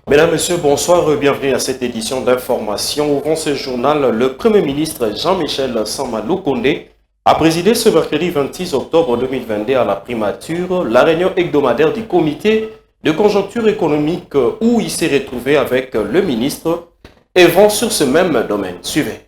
Mesdames, Messieurs, bonsoir, bienvenue à cette édition d'information. Ouvrons ce journal, le Premier ministre Jean-Michel Sama Lukonde a présidé ce mercredi 26 octobre 2022 à la primature la réunion hebdomadaire du comité de conjoncture économique où il s'est retrouvé avec le ministre et vont sur ce même domaine. Suivez.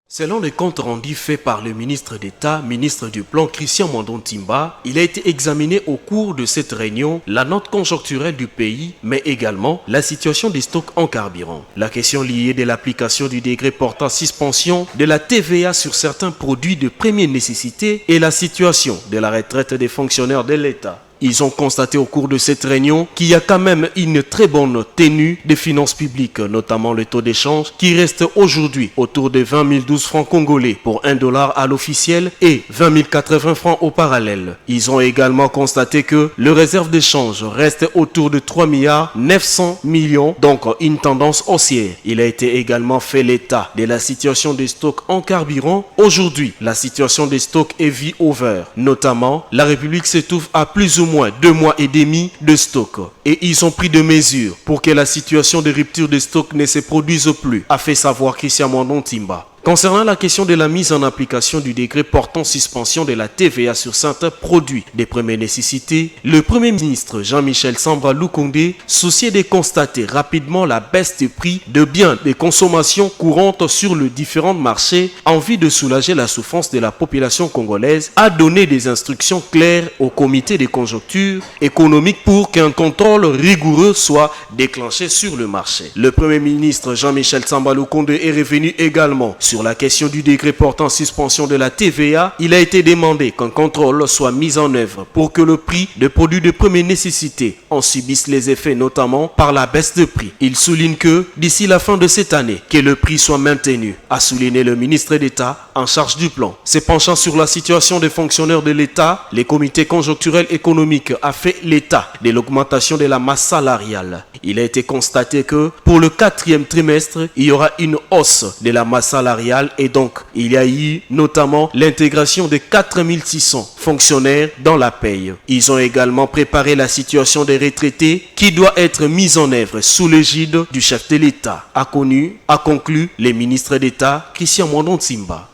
Selon les comptes rendus faits par le ministre d'État, ministre du Plan Christian Mandon Timba, il a été examiné au cours de cette réunion la note conjoncturelle du pays, mais également la situation des stocks en carburant. La question liée de l'application du décret portant suspension de la TVA sur certains produits de première nécessité et la situation de la retraite des fonctionnaires de l'État. Ils ont constaté au cours de cette réunion qu'il y a quand même une très bonne tenue des finances publiques, notamment le taux d'échange qui reste aujourd'hui autour de 20 012 francs congolais pour $1 à l'officiel et 20 080 francs au parallèle. Ils ont également constaté que le réserve d'échange reste autour de 3 900 millions, donc une tendance haussière. Il a été également fait l'état de la situation des stocks en carburant. Aujourd'hui, la situation des stocks est vie over. Notamment, la République se trouve à plus ou moins 2 mois et demi de stock. Et ils ont pris des mesures pour que la situation de rupture de stock ne se produise plus, a fait savoir Christian Mandon Timba. Concernant la question de la mise en application du décret portant suspension de la TVA sur certains produits de première nécessité, le Premier ministre Jean-Michel Sama Lukonde soucié de constater rapidement la baisse des prix de biens de consommation courante sur les différents marchés en vue de soulager la souffrance de la population congolaise, a donné des instructions claires au comité de conjoncture économique pour qu'un contrôle rigoureux soit déclenché sur le marché. Le Premier ministre Jean-Michel Sama Lukonde est revenu également sur la question du décret portant suspension de la TVA. Il a été demandé qu'un contrôle soit mis en œuvre pour que le prix des produits de première nécessité en subisse les effets, notamment par la baisse de prix. Il souligne que d'ici la fin de cette année, que le prix soit maintenu, a souligné le ministre d'État en charge du plan. Se penchant sur la situation des fonctionnaires de l'État, le comité conjoncturel économique a fait l'état de l'augmentation de la masse salariale. Il a été constaté que pour le 4e trimestre, il y aura une hausse de la masse salariale et donc il y a eu notamment l'intégration de 4600 fonctionnaires dans la paye. Ils ont également préparé la situation des retraités qui doit être mise en œuvre sous l'égide du chef de l'État, a conclu le ministre d'État Christian Mandon Timba.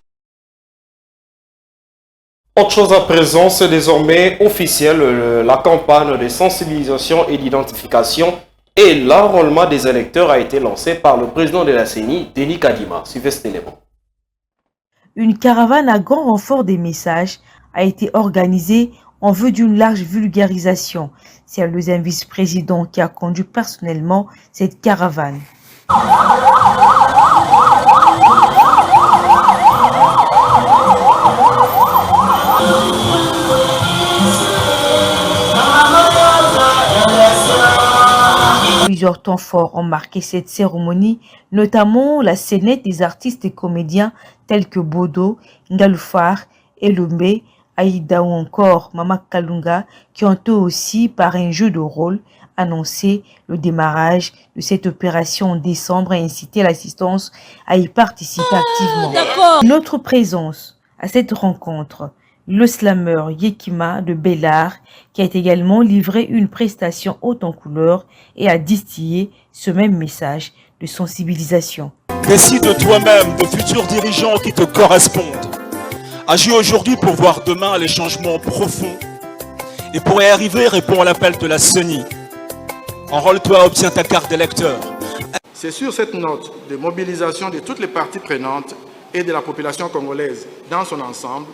Autre chose à présent, c'est désormais officiel, la campagne de sensibilisation et d'identification et l'enrôlement des électeurs a été lancé par le président de la CENI, Denis Kadima. Suivez cet élément. Une caravane à grand renfort des messages a été organisée en vue d'une large vulgarisation. C'est le deuxième vice-président qui a conduit personnellement cette caravane. Plusieurs temps forts ont marqué cette cérémonie, notamment la scénette des artistes et comédiens tels que Bodo, Ngaloufar, Elombe, Aïda ou encore Mama Kalunga, qui ont eux aussi, par un jeu de rôle, annoncé le démarrage de cette opération en décembre et incité l'assistance à y participer activement. Notre présence à cette rencontre, le slameur Yekima de Bellard, qui a également livré une prestation haute en couleur et a distillé ce même message de sensibilisation. Décide de toi-même de futurs dirigeants qui te correspondent. Agis aujourd'hui pour voir demain les changements profonds. Et pour y arriver, réponds à l'appel de la CENI. Enrôle-toi, obtiens ta carte d'électeur. C'est sur cette note de mobilisation de toutes les parties prenantes et de la population congolaise dans son ensemble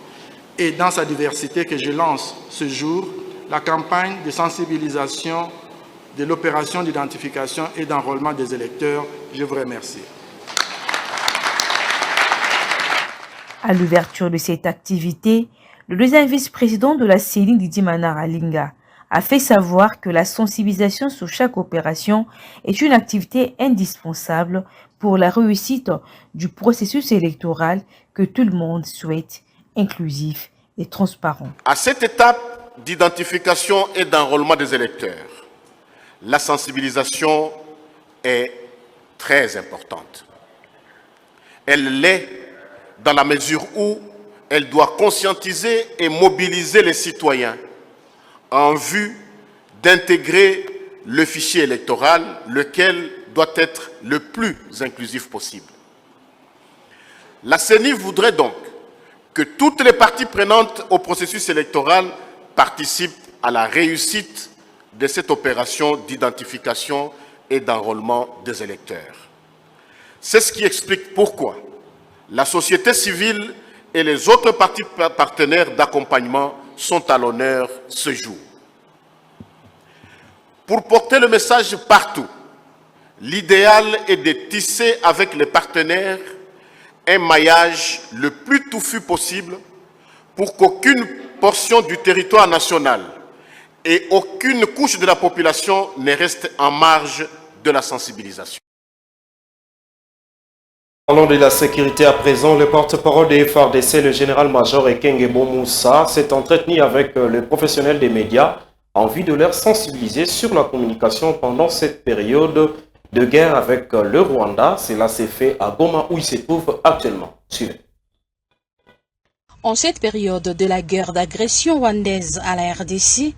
et dans sa diversité que je lance ce jour la campagne de sensibilisation de l'opération d'identification et d'enrôlement des électeurs. Je vous remercie. À l'ouverture de cette activité, le deuxième vice-président de la CENI, Didier Manara-Linga, a fait savoir que la sensibilisation sur chaque opération est une activité indispensable pour la réussite du processus électoral que tout le monde souhaite, inclusif et transparent. À cette étape d'identification et d'enrôlement des électeurs, la sensibilisation est très importante. Elle l'est dans la mesure où elle doit conscientiser et mobiliser les citoyens en vue d'intégrer le fichier électoral, lequel doit être le plus inclusif possible. La CENI voudrait donc que toutes les parties prenantes au processus électoral participent à la réussite de cette opération d'identification et d'enrôlement des électeurs. C'est ce qui explique pourquoi la société civile et les autres partis partenaires d'accompagnement sont à l'honneur ce jour. Pour porter le message partout, l'idéal est de tisser avec les partenaires un maillage le plus touffu possible pour qu'aucune portion du territoire national et aucune couche de la population ne reste en marge de la sensibilisation. Parlons de la sécurité à présent. Le porte-parole des FARDC, le général-major Ekenge Moussa, s'est entretenu avec les professionnels des médias en vue de leur sensibiliser sur la communication pendant cette période de guerre avec le Rwanda. Cela s'est fait à Goma où il se trouve actuellement. Suivez. En cette période de la guerre d'agression rwandaise à la RDC,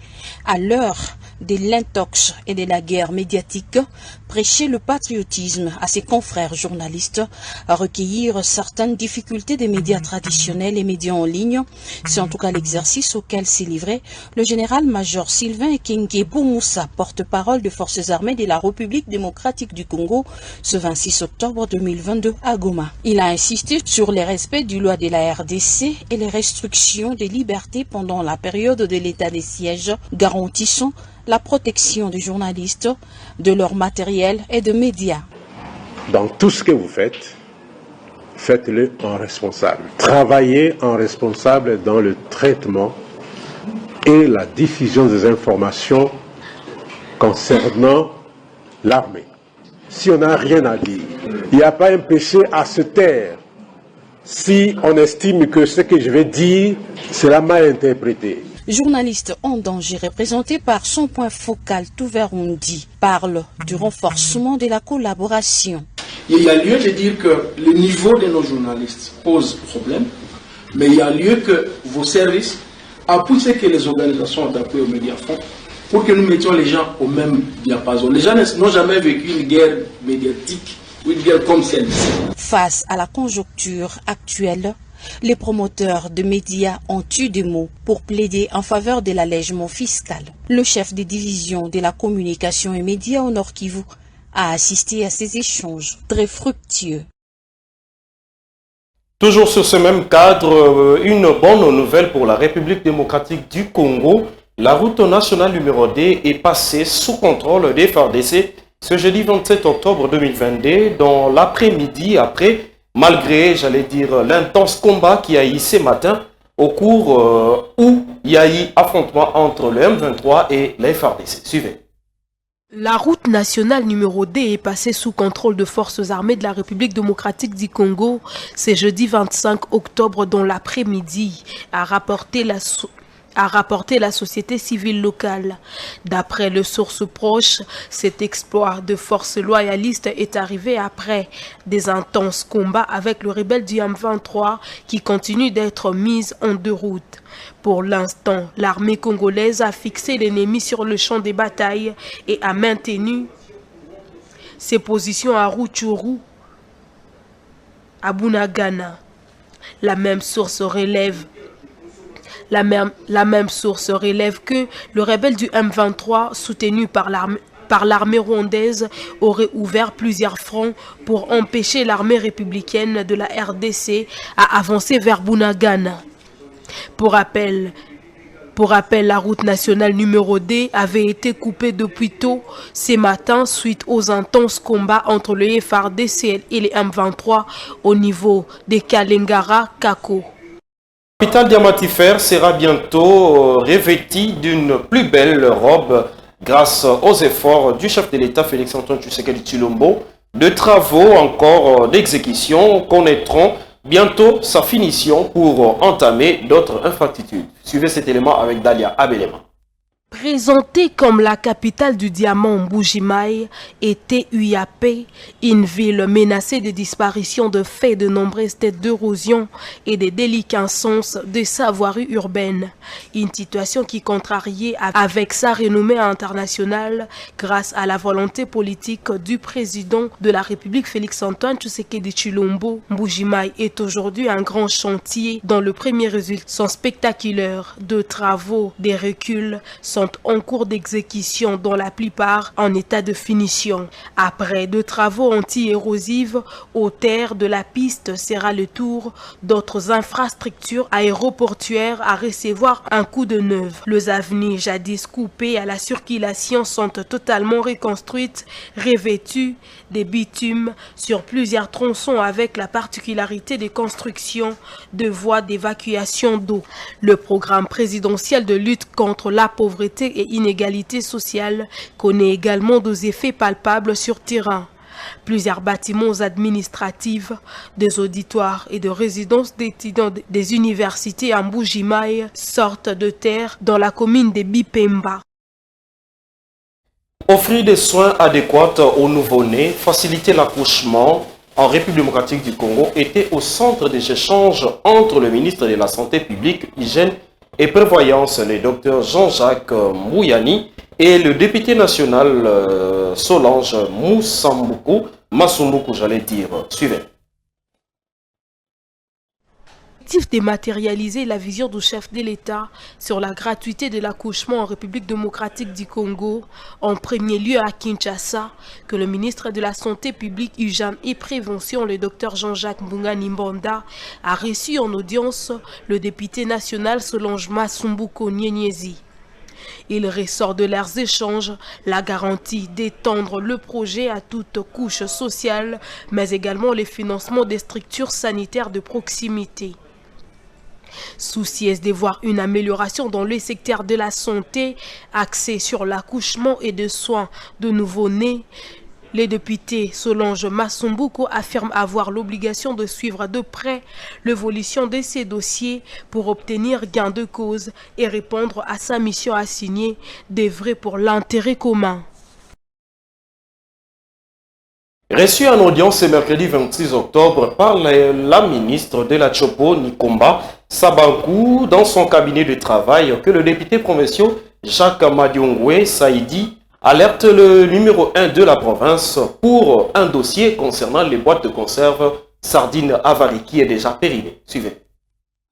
à l'heure de l'intox et de la guerre médiatique, prêcher le patriotisme à ses confrères journalistes, à recueillir certaines difficultés des médias traditionnels et médias en ligne, c'est en tout cas l'exercice auquel s'est livré le général-major Sylvain Ekenge Moussa, porte-parole des forces armées de la République démocratique du Congo, ce 26 octobre 2022 à Goma. Il a insisté sur le respect du loi de la RDC et les restrictions des libertés pendant la période de l'état de siège, garantissant la protection des journalistes, de leur matériel et de médias. Dans tout ce que vous faites, faites-le en responsable. Travaillez en responsable dans le traitement et la diffusion des informations concernant l'armée. Si on n'a rien à dire, il n'y a pas un péché à se taire. Si on estime que ce que je vais dire, c'est la mal interprété. Journaliste en danger représenté par son point focal Touverundi parle du renforcement de la collaboration. Il y a lieu de dire que le niveau de nos journalistes pose problème, mais il y a lieu que vos services appuient ce que les organisations d'appui aux médias font pour que nous mettions les gens au même diapason. Les gens n'ont jamais vécu une guerre médiatique ou une guerre comme celle-ci. Face à la conjoncture actuelle, les promoteurs de médias ont eu des mots pour plaider en faveur de l'allègement fiscal. Le chef des divisions de la communication et médias au Nord Kivu a assisté à ces échanges très fructueux. Toujours sur ce même cadre, une bonne nouvelle pour la République démocratique du Congo. La route nationale numéro D est passée sous contrôle des FARDC ce jeudi 27 octobre 2022 dans l'après-midi malgré, l'intense combat qu'il y a eu ce matin au cours où il y a eu affrontement entre le M23 et les FARDC. Suivez. La route nationale numéro D est passée sous contrôle de forces armées de la République démocratique du Congo ce jeudi 25 octobre dans l'après-midi, a rapporté la société civile locale. D'après les sources proches, cet exploit de forces loyalistes est arrivé après des intenses combats avec le rebelle du M23 qui continue d'être mis en déroute. Pour l'instant, l'armée congolaise a fixé l'ennemi sur le champ des batailles et a maintenu ses positions à Rutshuru, à Bunagana. La même source relève que le rebelle du M23, soutenu par l'armée rwandaise, aurait ouvert plusieurs fronts pour empêcher l'armée républicaine de la RDC à avancer vers Bunagana. Pour rappel, la route nationale numéro D avait été coupée depuis tôt ce matin suite aux intenses combats entre le FARDC et les M23 au niveau de Kalengara-Kako. La capitale diamantifère sera bientôt revêtie d'une plus belle robe grâce aux efforts du chef de l'État Félix Antoine Tshisekedi Tshilombo. De travaux encore d'exécution connaîtront bientôt sa finition pour entamer d'autres infrastructures. Suivez cet élément avec Dalia Abelema. Présentée comme la capitale du diamant Mbuji-Mayi, était UAP, une ville menacée de disparition de fait de nombreuses têtes d'érosion et de déliquescence de sa voirie urbaine. Une situation qui contrariait avec sa renommée internationale grâce à la volonté politique du président de la République Félix-Antoine Tshisekedi Tshilombo. Mbuji-Mayi est aujourd'hui un grand chantier dont le premier résultat sont spectaculaires. De travaux, des reculs sont en cours d'exécution dont la plupart en état de finition. Après de travaux anti-érosifs, aux terres de la piste sera le tour d'autres infrastructures aéroportuaires à recevoir un coup de neuf. Les avenues jadis coupées à la circulation sont totalement reconstruites, revêtues de bitume sur plusieurs tronçons avec la particularité des constructions de voies d'évacuation d'eau. Le programme présidentiel de lutte contre la pauvreté et inégalité sociale connaît également des effets palpables sur terrain. Plusieurs bâtiments administratifs, des auditoires et de résidences d'étudiants des universités à Mbuji-Mayi sortent de terre dans la commune de Bipemba. Offrir des soins adéquats aux nouveau-nés, faciliter l'accouchement en République démocratique du Congo était au centre des échanges entre le ministre de la Santé publique, Hygiène et Prévoyance, le docteur Jean-Jacques Mouyani, et le député national Solange Masumbuku, j'allais dire. Suivez. Dématérialiser la vision du chef de l'État sur la gratuité de l'accouchement en République démocratique du Congo, en premier lieu à Kinshasa, que le ministre de la Santé publique, Hygiène et Prévention, le docteur Jean-Jacques Mbonda, a reçu en audience le député national Solange Masumbuku Nyenyezi. Il ressort de leurs échanges la garantie d'étendre le projet à toute couche sociale, mais également le financement des structures sanitaires de proximité. Soucieuse de voir une amélioration dans le secteur de la santé, axée sur l'accouchement et des soins de nouveau-nés, les députés Solange Masumbuku affirment avoir l'obligation de suivre de près l'évolution de ces dossiers pour obtenir gain de cause et répondre à sa mission assignée d'œuvrer pour l'intérêt commun. Reçu en audience ce mercredi 26 octobre par la ministre de la Chopo, Nikomba Sabankou, dans son cabinet de travail, que le député provincial Jacques Madiongwe Saïdi alerte le numéro 1 de la province pour un dossier concernant les boîtes de conserve sardines avariées qui est déjà périmé. Suivez.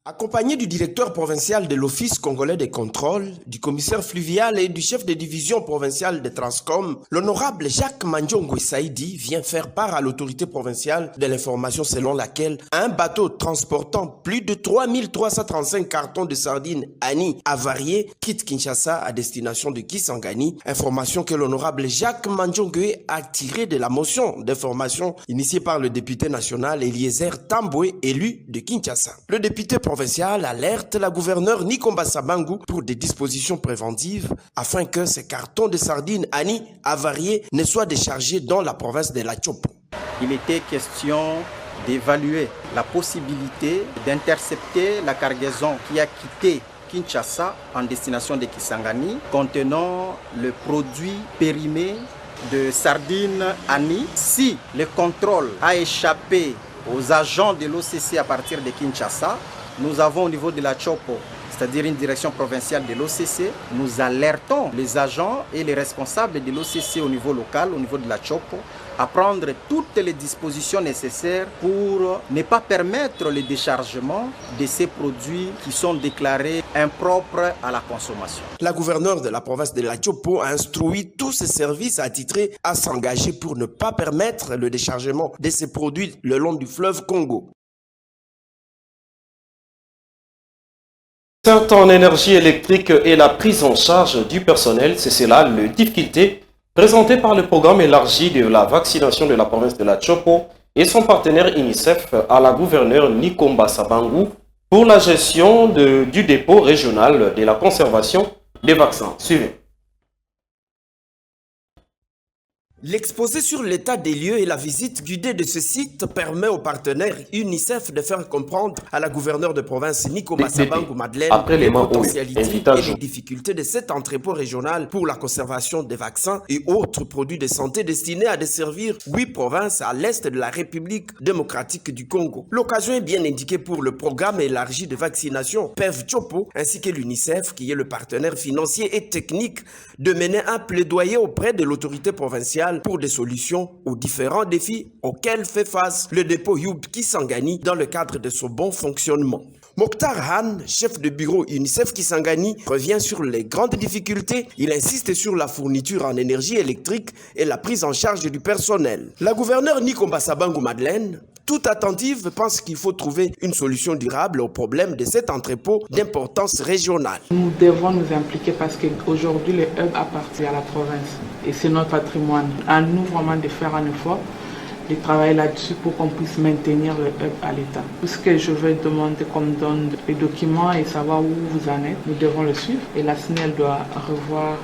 Accompagné du directeur provincial de l'Office congolais des contrôles, du commissaire fluvial et du chef de division provinciale de Transcom, l'honorable Jacques Mandjongwe Saïdi vient faire part à l'autorité provinciale de l'information selon laquelle un bateau transportant plus de 3335 cartons de sardines Annie avariées quitte Kinshasa à destination de Kisangani, information que l'honorable Jacques Mandjongwe a tirée de la motion d'information initiée par le député national Eliezer Tambwe, élu de Kinshasa. Le député provincial alerte la gouverneure Nikomba Sabangu pour des dispositions préventives afin que ces cartons de sardines Annie avariées ne soient déchargés dans la province de la Chopo. Il était question d'évaluer la possibilité d'intercepter la cargaison qui a quitté Kinshasa en destination de Kisangani contenant le produit périmé de sardines Annie. Si le contrôle a échappé aux agents de l'OCC à partir de Kinshasa, nous avons au niveau de la Chopo, c'est-à-dire une direction provinciale de l'OCC, nous alertons les agents et les responsables de l'OCC au niveau local, au niveau de la Chopo, à prendre toutes les dispositions nécessaires pour ne pas permettre le déchargement de ces produits qui sont déclarés impropres à la consommation. La gouverneure de la province de la Chopo a instruit tous ses services attitrés à s'engager pour ne pas permettre le déchargement de ces produits le long du fleuve Congo. En énergie électrique et la prise en charge du personnel, c'est cela le difficulté présenté par le programme élargi de la vaccination de la province de la Chopo et son partenaire UNICEF à la gouverneure Nikomba Sabangu pour la gestion du dépôt régional de la conservation des vaccins. Suivez. L'exposé sur l'état des lieux et la visite guidée de ce site permet aux partenaires UNICEF de faire comprendre à la gouverneure de province Nico Massabangu Madeleine les potentialités et les difficultés de cet entrepôt régional pour la conservation des vaccins et autres produits de santé destinés à desservir 8 provinces à l'est de la République démocratique du Congo. L'occasion est bien indiquée pour le programme élargi de vaccination PEV-Chopo ainsi que l'UNICEF qui est le partenaire financier et technique de mener un plaidoyer auprès de l'autorité provinciale pour des solutions aux différents défis auxquels fait face le dépôt Youb Kisangani dans le cadre de son bon fonctionnement. Mokhtar Han, chef de bureau UNICEF Kisangani, revient sur les grandes difficultés. Il insiste sur la fourniture en énergie électrique et la prise en charge du personnel. La gouverneure Nico Massabangu Madeleine, toute attentive, pense qu'il faut trouver une solution durable au problème de cet entrepôt d'importance régionale. Nous devons nous impliquer parce qu'aujourd'hui, le hub appartient à la province et c'est notre patrimoine. À nous vraiment de faire un effort, de travailler là-dessus pour qu'on puisse maintenir le hub à l'état. Tout ce que je veux demander comme donne les documents et savoir où vous en êtes, nous devons le suivre. Et la SNEL doit revoir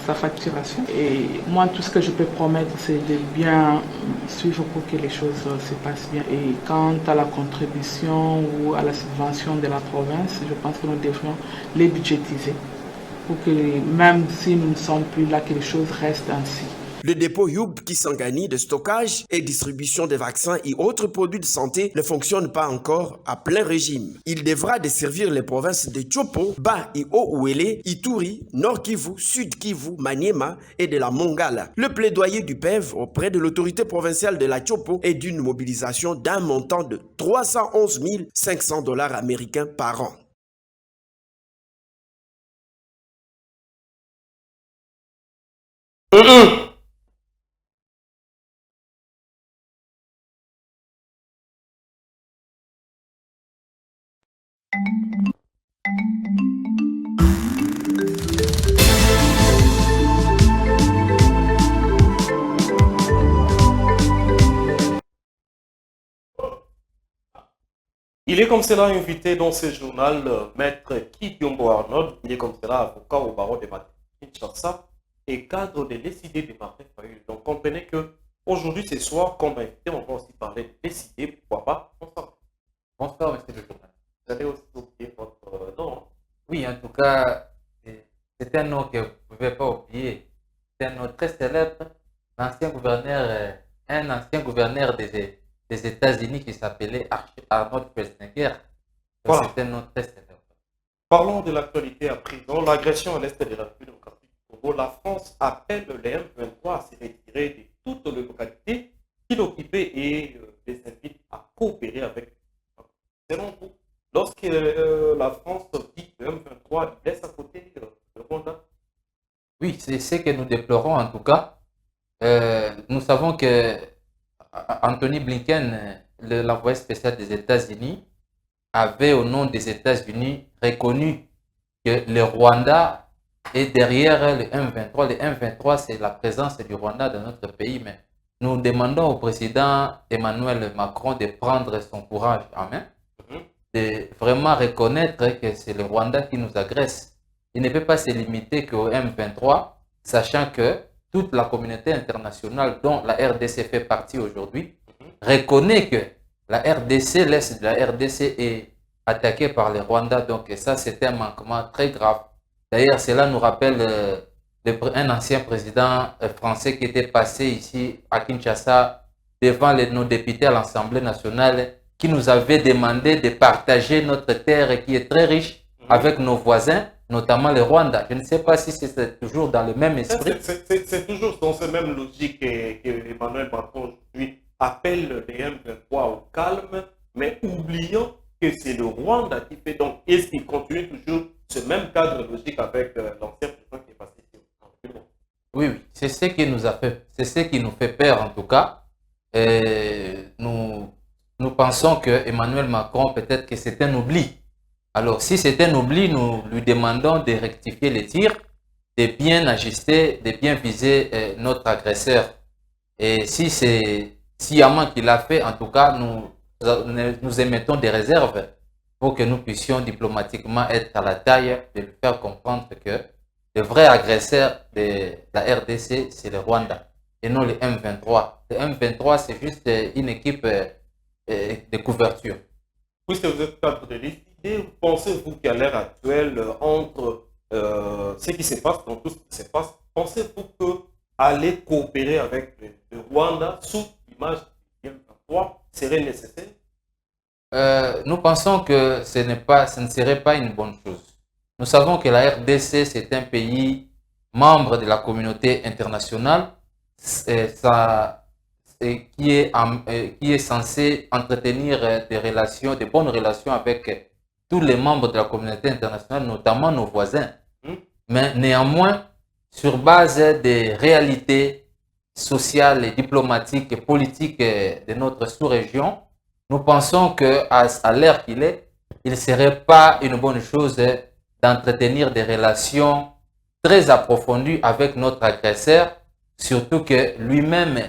sa facturation. Et moi, tout ce que je peux promettre, c'est de bien suivre pour que les choses se passent bien. Et quant à la contribution ou à la subvention de la province, je pense que nous devrions les budgétiser pour que même si nous ne sommes plus là, que les choses restent ainsi. Le dépôt Youb Kisangani de stockage et distribution des vaccins et autres produits de santé ne fonctionne pas encore à plein régime. Il devra desservir les provinces de Chopo, Ba et Haut-Ouélé, Ituri, Nord Kivu, Sud Kivu, Maniema et de la Mongala. Le plaidoyer du PEV auprès de l'autorité provinciale de la Chopo est d'une mobilisation d'un montant de 311 500 $ américains par an. Il est comme cela invité dans ce journal Maître Kidiombo Arnold, il est comme cela avocat au barreau de Kinshasa et cadre de l'ECD de Martin Fayulu. Donc comprenez que aujourd'hui, ce soir, comme invité, on va aussi parler de l'ECD, pourquoi pas. Bonsoir, monsieur le journal. Vous allez aussi oublier votre nom. Oui, en tout cas, c'est un nom que vous ne pouvez pas oublier. C'est un nom très célèbre, l'ancien gouverneur, un ancien gouverneur des États-Unis qui s'appelait Arnold Schwarzenegger. Voilà. C'est un nom très célèbre. Parlons de l'actualité à présent. L'agression à l'est de la République démocratique du Congo. La France appelle les M23 à se retirer de toutes les localités qu'il occupait et les invite à coopérer avec. Selon vous, lorsque la France dit que le M23 laisse à côté le Rwanda? Oui, c'est ce que nous déplorons en tout cas. Nous savons que Anthony Blinken, l'envoyé spécial des États-Unis, avait au nom des États-Unis reconnu que le Rwanda est derrière le M23. Le M23, c'est la présence du Rwanda dans notre pays, mais nous demandons au président Emmanuel Macron de prendre son courage en main, de vraiment reconnaître que c'est le Rwanda qui nous agresse. Il ne peut pas se limiter qu'au M23, sachant que toute la communauté internationale, dont la RDC fait partie aujourd'hui, reconnaît que la RDC, l'Est de la RDC est attaquée par les Rwandais. Donc ça, c'est un manquement très grave. D'ailleurs, cela nous rappelle un ancien président français qui était passé ici à Kinshasa devant nos députés à l'Assemblée nationale qui nous avait demandé de partager notre terre qui est très riche avec nos voisins, notamment le Rwanda. Je ne sais pas si c'est toujours dans le même esprit. C'est toujours dans cette même logique que Emmanuel Macron aujourd'hui appelle les M23 au calme, mais oubliant que c'est le Rwanda qui fait. Donc, est-ce qu'il continue toujours ce même cadre logique avec l'ancien président qui est passé ici? Oui, oui, c'est ce qui nous a fait, c'est ce qui nous fait peur en tout cas. Nous pensons que Emmanuel Macron, peut-être que c'est un oubli. Alors, si c'est un oubli, nous lui demandons de rectifier les tirs, de bien ajuster, de bien viser notre agresseur. Et si c'est sciemment qu'il a fait, en tout cas, nous émettons des réserves pour que nous puissions diplomatiquement être à la taille de lui faire comprendre que le vrai agresseur de la RDC, c'est le Rwanda. et non le M23. Le M23, c'est juste une équipe de couverture. Puisque vous êtes cadre de l'idée, pensez-vous qu'à l'heure actuelle, entre ce qui se passe, dans tout ce qui se passe, pensez-vous que aller coopérer avec le Rwanda sous l'image du M23 serait nécessaire? Nous pensons que ce ne serait pas une bonne chose. Nous savons que la RDC, c'est un pays membre de la communauté internationale qui est censé entretenir des bonnes relations avec tous les membres de la communauté internationale, notamment nos voisins. Mais néanmoins, sur base des réalités sociales, et diplomatiques et politiques de notre sous-région, nous pensons qu'à l'heure qu'il est, il ne serait pas une bonne chose d'entretenir des relations très approfondies avec notre agresseur, surtout que lui-même,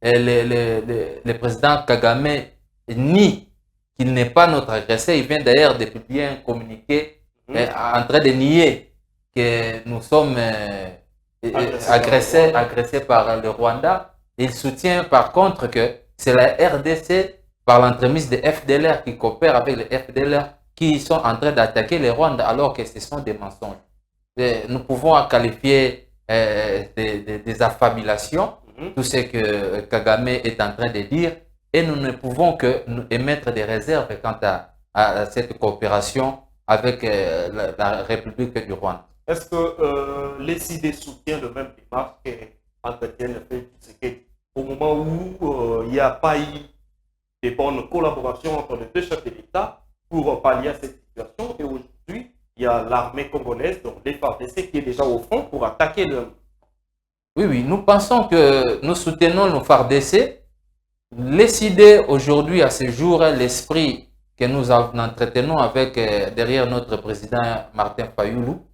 le président Kagame, nie qu'il n'est pas notre agresseur. Il vient d'ailleurs de publier un communiqué en train de nier que nous sommes agressés par le Rwanda. Il soutient par contre que c'est la RDC, par l'entremise de FDLR, qui coopère avec les FDLR, qui sont en train d'attaquer le Rwanda, alors que ce sont des mensonges. Nous pouvons qualifier des affabulations, tout ce que Kagame est en train de dire, et nous ne pouvons que émettre des réserves quant à cette coopération avec la République du Rwanda. Est-ce que les idées soutiennent le même démarche qu'entretiennent le fait au moment où il n'y a pas eu de bonnes collaborations entre les deux chefs de l'État pour pallier à cette situation, et aujourd'hui, il y a l'armée congolaise, donc les FARDC, qui est déjà au front pour attaquer le... Oui, nous pensons que nous soutenons nos FARDC. Les idées aujourd'hui, à ce jour, l'esprit que nous entretenons avec derrière notre président Martin Fayoulou,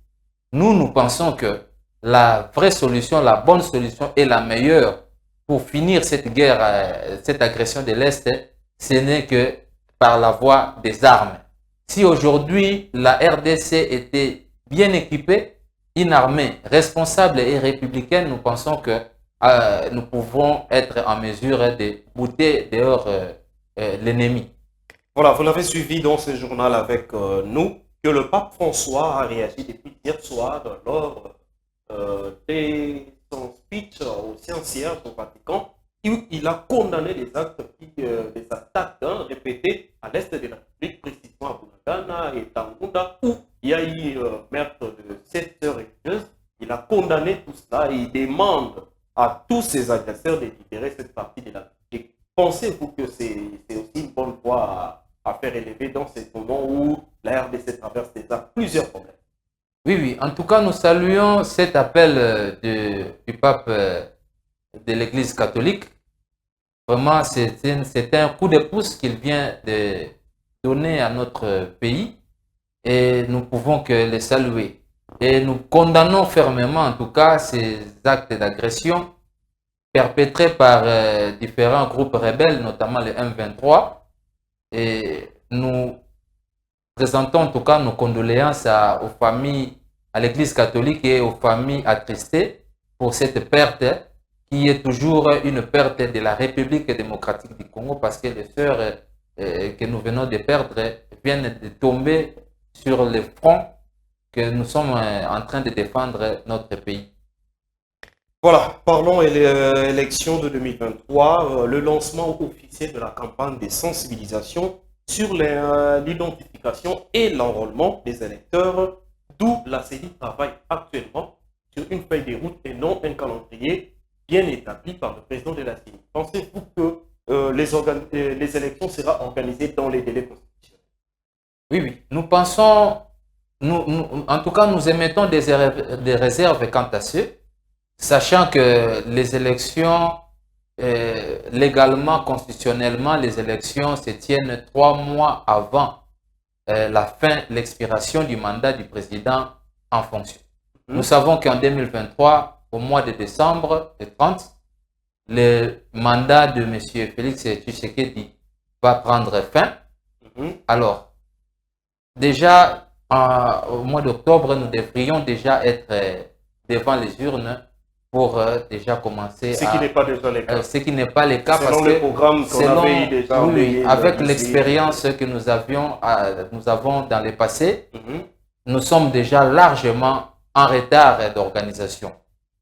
nous pensons que la vraie solution, la bonne solution et la meilleure pour finir cette guerre, cette agression de l'Est, ce n'est que par la voie des armes. Si aujourd'hui la RDC était bien équipée, une armée responsable et républicaine, nous pensons que nous pouvons être en mesure de bouter dehors l'ennemi. Voilà, vous l'avez suivi dans ce journal avec nous, que le pape François a réagi depuis hier soir lors de son speech au Saint-Siège au Vatican, où il a condamné les actes, les attaques répétées à l'est de la République, précisément à Bunagana et Tangunda, où il y a eu meurtre de 7 sœurs religieuses. Il a condamné tout cela et il demande à tous ces agresseurs de libérer cette partie de la République. Pensez-vous que c'est aussi une bonne voie à faire élever dans ce moment où la RDC traverse déjà plusieurs problèmes? Oui, en tout cas, nous saluons cet appel du pape de l'Église catholique. Vraiment, c'est un coup de pouce qu'il vient de donner à notre pays et nous pouvons que le saluer. Et nous condamnons fermement, en tout cas, ces actes d'agression perpétrés par différents groupes rebelles, notamment le M23. Et nous présentons en tout cas nos condoléances aux familles, à l'Église catholique et aux familles attristées pour cette perte qui est toujours une perte de la République démocratique du Congo, parce que les sœurs que nous venons de perdre viennent de tomber sur le front que nous sommes en train de défendre notre pays. Voilà, parlons élection de 2023, le lancement officiel de la campagne de sensibilisation sur l'identification et l'enrôlement des électeurs, d'où la CENI travaille actuellement sur une feuille de route et non un calendrier bien établi par le président de la CENI. Pensez-vous que les élections seront organisées dans les délais constitutionnels? Oui, nous pensons, en tout cas nous émettons des réserves quant à ce, sachant que les élections, légalement, constitutionnellement, les élections se tiennent 3 mois avant l'expiration du mandat du président en fonction. Nous savons qu'en 2023, au mois de décembre 30, le mandat de M. Félix Tshisekedi va prendre fin. Alors, déjà, au mois d'octobre, nous devrions déjà être devant les urnes pour déjà commencer Ce qui n'est pas déjà le cas. Ce qui n'est pas le cas selon parce le que programme qu'on avait eu déjà oui, avec l'expérience que nous avons dans le passé, nous sommes déjà largement en retard d'organisation.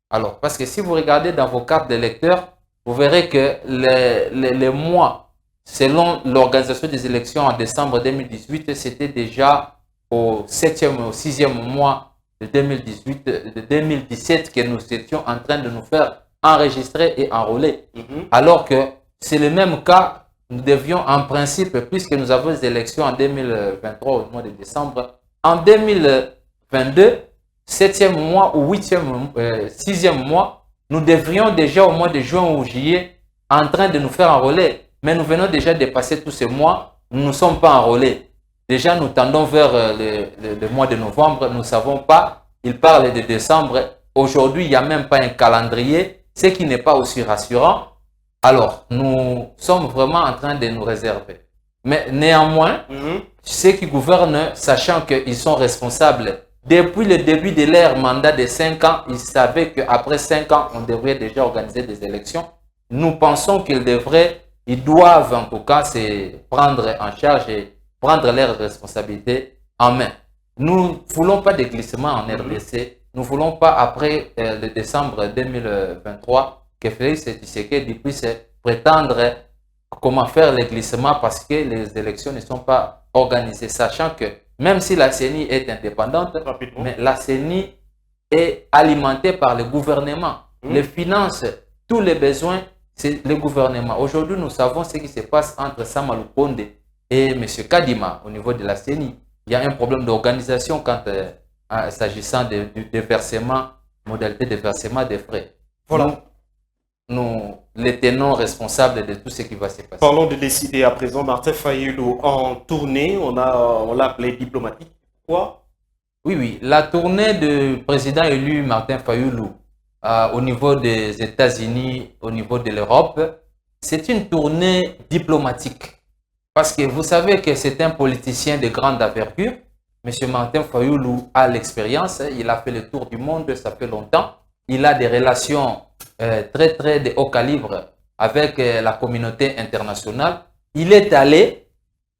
Alors, parce que si vous regardez dans vos cartes de lecteurs, vous verrez que les mois, selon l'organisation des élections en décembre 2018, c'était déjà au 7e ou 6e mois de 2017 que nous étions en train de nous faire enregistrer et enrôler. Alors que c'est le même cas, nous devions en principe, puisque nous avons des élections en 2023 au mois de décembre, en 2022, 7e mois ou 6e mois, nous devrions déjà au mois de juin ou juillet en train de nous faire enrôler. Mais nous venons déjà de passer tous ces mois, nous ne sommes pas enrôlés. Déjà, nous tendons vers le mois de novembre, nous ne savons pas. Il parle de décembre. Aujourd'hui, il n'y a même pas un calendrier, ce qui n'est pas aussi rassurant. Alors, nous sommes vraiment en train de nous réserver. Mais néanmoins, ceux qui gouvernent, sachant qu'ils sont responsables, depuis le début de leur mandat de 5 ans, ils savaient qu'après 5 ans, on devrait déjà organiser des élections. Nous pensons qu'ils doivent en tout cas se prendre en charge et prendre leurs responsabilités en main. Nous ne voulons pas de glissement en RDC. Nous ne voulons pas, après le décembre 2023, que Félix Tshisekedi puisse prétendre comment faire les glissements parce que les élections ne sont pas organisées. Sachant que même si la CENI est indépendante, mais la CENI est alimentée par le gouvernement. Les finances, tous les besoins, c'est le gouvernement. Aujourd'hui, nous savons ce qui se passe entre Sama Lukonde et M. Kadima au niveau de la CENI. Il y a un problème d'organisation quand s'agissant de versement, modalité de versement des frais. Voilà. Nous les tenons responsables de tout ce qui va se passer. Parlons de décider à présent. Martin Fayulu en tournée, on l'a appelé diplomatique. Quoi? Oui. La tournée du président élu Martin Fayulu au niveau des États-Unis, au niveau de l'Europe, c'est une tournée diplomatique. Parce que vous savez que c'est un politicien de grande envergure. M. Martin Fayulu a l'expérience, il a fait le tour du monde, ça fait longtemps. Il a des relations très de haut calibre avec la communauté internationale. Il est allé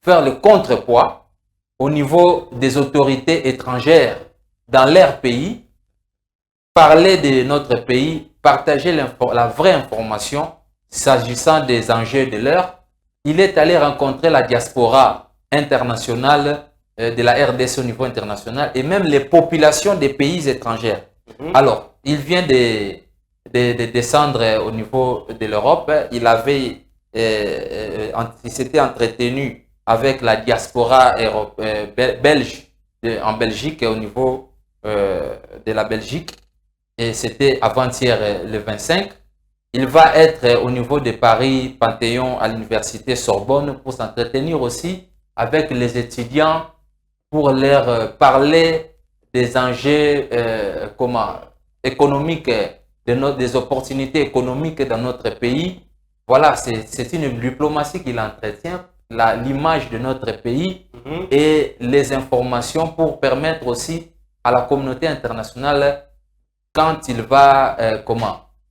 faire le contrepoids au niveau des autorités étrangères dans leur pays, parler de notre pays, partager la vraie information s'agissant des enjeux de l'heure. Il est allé rencontrer la diaspora internationale de la RDC au niveau international et même les populations des pays étrangers. Alors, il vient de descendre au niveau de l'Europe. Il s'était entretenu avec la diaspora belge en Belgique, au niveau de la Belgique. Et c'était avant-hier le 25. Il va être au niveau de Paris, Panthéon, à l'université Sorbonne pour s'entretenir aussi avec les étudiants pour leur parler des enjeux économiques, des opportunités économiques dans notre pays. Voilà, c'est une diplomatie qu'il entretient, l'image de notre pays et les informations pour permettre aussi à la communauté internationale, quand il va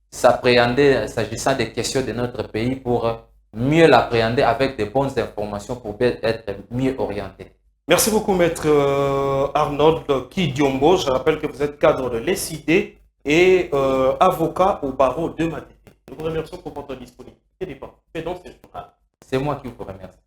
s'appréhender s'agissant des questions de notre pays, pour mieux l'appréhender avec de bonnes informations pour être mieux orienté. Merci beaucoup, maître Arnold Kidiombo. Je rappelle que vous êtes cadre de l'ECID et avocat au barreau de Matete. Nous vous remercions pour votre disponibilité. C'est moi qui vous remercie.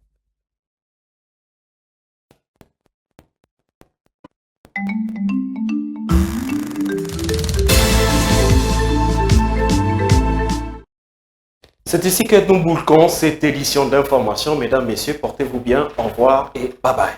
C'est ici que nous bouclons cette édition d'information. Mesdames, Messieurs, portez-vous bien. Au revoir et bye bye.